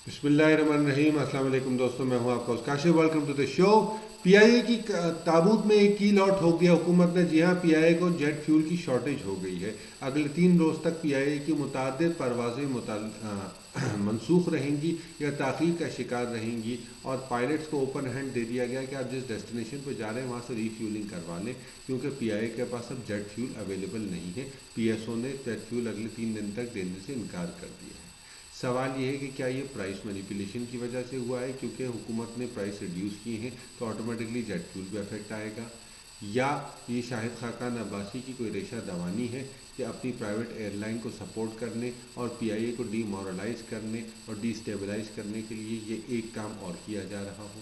बिस्मिल्लाहिर्रहमानिर्रहीम। अस्सलाम वालेकुम दोस्तों, मैं हूं आपका Kashif. Welcome to the show. PIA की ताबूत में एक कील आउट हो गया हुकूमत ने। जी हाँ, पीआईए को जेट फ्यूल की शॉर्टेज हो गई है। अगले 3 रोज़ तक पीआईए की मुतादिद परवाज़ें मनसूख रहेंगी या ताख़ीर का शिकार रहेंगी, और पायलट्स को ओपन हैंड दे दिया गया कि आप जिस डेस्टिनेशन पर जा रहे हैं वहाँ से रीफ्यूलिंग करवा लें, क्योंकि पीआईए के पास अब जेट फ्यूल अवेलेबल नहीं है। पीएसओ ने जेट फ्यूल अगले 3 दिन तक देने से इनकार कर दिया है। सवाल ये है कि क्या ये प्राइस मैनिपुलेशन की वजह से हुआ है, क्योंकि हुकूमत ने प्राइस रिड्यूस किए हैं तो ऑटोमेटिकली जेट फ्यूल पे इफेक्ट आएगा, या ये शाहिद खाकान अब्बासी की कोई रेशा दवानी है कि अपनी प्राइवेट एयरलाइन को सपोर्ट करने और पीआईए को डीमोरलाइज करने और डिस्टेबलाइज करने के लिए ये एक काम और किया जा रहा हो।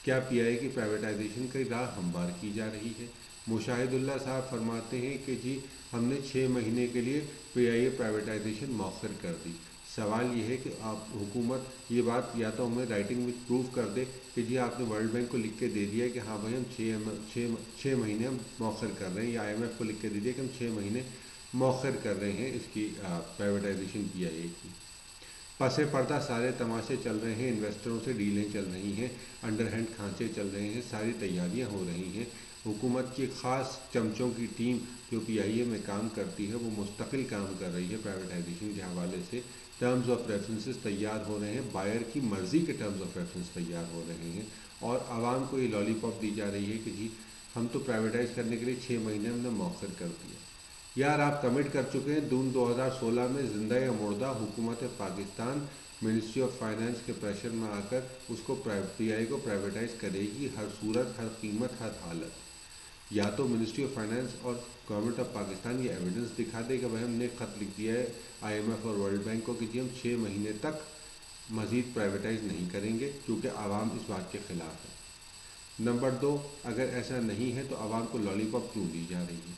क्या पीआईए की प्राइवेटाइजेशन की राह हमवार की जा रही है? मुशाहिदुल्लाह साहब फरमाते हैं कि जी, हमने 6 महीने के लिए पीआईए प्राइवेटाइजेशन मौखर कर दी। सवाल ये है कि आप हुकूमत ये बात या तो हमें राइटिंग में प्रूव कर दे कि जी आपने वर्ल्ड बैंक को लिख के दे दिया है कि हाँ भाई हम छः महीने हम मौखर कर रहे हैं, या आईएमएफ को लिख के दे दिया कि हम 6 महीने मौखर कर रहे हैं इसकी प्राइवेटाइजेशन पीआईए की। पसे पर्दा सारे तमाशे चल रहे हैं, इन्वेस्टरों से डीलें चल रही हैं, अंडर हैंड खांचे चल रहे हैं, सारी तैयारियां हो रही हैं। हुकूमत की ख़ास चमचों की टीम जो पीआईए में काम करती है वो मुस्तकिल काम कर रही है प्राइवेटाइजेशन के हवाले से। टर्म्स ऑफ रेफरेंसेस तैयार हो रहे हैं, बायर की मर्ज़ी के टर्म्स ऑफ रेफरेंस तैयार हो रहे हैं, और आवाम को ये लॉलीपॉप दी जा रही है कि जी हम तो प्राइवेटाइज़ करने के लिए 6 महीने हमने मौखर कर दिया। यार, आप कमिट कर चुके हैं जून 2016 में, जिंदा या मुर्दा हुकूमत पाकिस्तान मिनिस्ट्री ऑफ फाइनेंस के प्रेशर में आकर उसको पीआईए को प्राइवेटाइज करेगी, हर सूरत, हर कीमत, हर हालत। या तो मिनिस्ट्री ऑफ फाइनेंस और गवर्नमेंट ऑफ पाकिस्तान ये एविडेंस दिखा दे कि भाई हमने खत लिख दिया है आईएमएफ और वर्ल्ड बैंक को कि जी हम 6 महीने तक मज़ीद प्राइवेटाइज नहीं करेंगे, क्योंकि आवाम इस बात के ख़िलाफ़ है। नंबर 2, अगर ऐसा नहीं है तो आवाम को लॉलीपॉप क्यों दी जा रही है?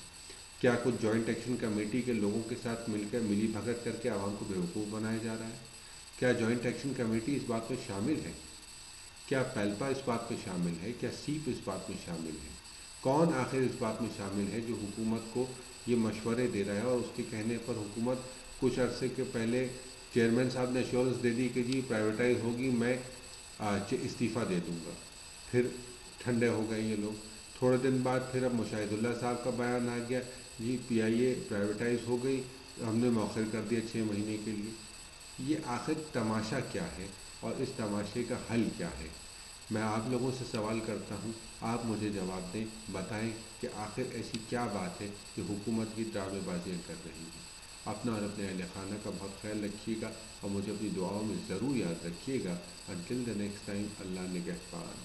क्या कुछ जॉइंट एक्शन कमेटी के लोगों के साथ मिलकर मिली भगत करके आवाम को बेवकूफ़ बनाया जा रहा है? क्या जॉइंट एक्शन कमेटी इस बात में शामिल है? क्या पेल्पा इस बात में शामिल है? क्या सीप इस बात में शामिल है? कौन आखिर इस बात में शामिल है जो हुकूमत को ये मशवरे दे रहा है, और उसके कहने पर हुकूमत कुछ अरसे के पहले चेयरमैन साहब ने एश्योरेंस दे दी कि जी प्राइवेटाइज होगी, मैं इस्तीफ़ा दे दूँगा। फिर ठंडे हो गए ये लोग। थोड़े दिन बाद फिर अब मुशाहिदुल्लाह साहब का बयान आ गया, जी पीआईए प्राइवेटाइज हो गई, हमने मौखर कर दिया 6 महीने के लिए। ये आखिर तमाशा क्या है, और इस तमाशे का हल क्या है? मैं आप लोगों से सवाल करता हूँ, आप मुझे जवाब दें, बताएं कि आखिर ऐसी क्या बात है कि हुकूमत की ड्रामेबाजियाँ कर रही है। अपना और अपने अहल खाना का बहुत ख्याल रखिएगा, और मुझे अपनी दुआओं में ज़रूर याद रखिएगा। अंटिल द नेक्स्ट टाइम, अल्लाह निगहबान।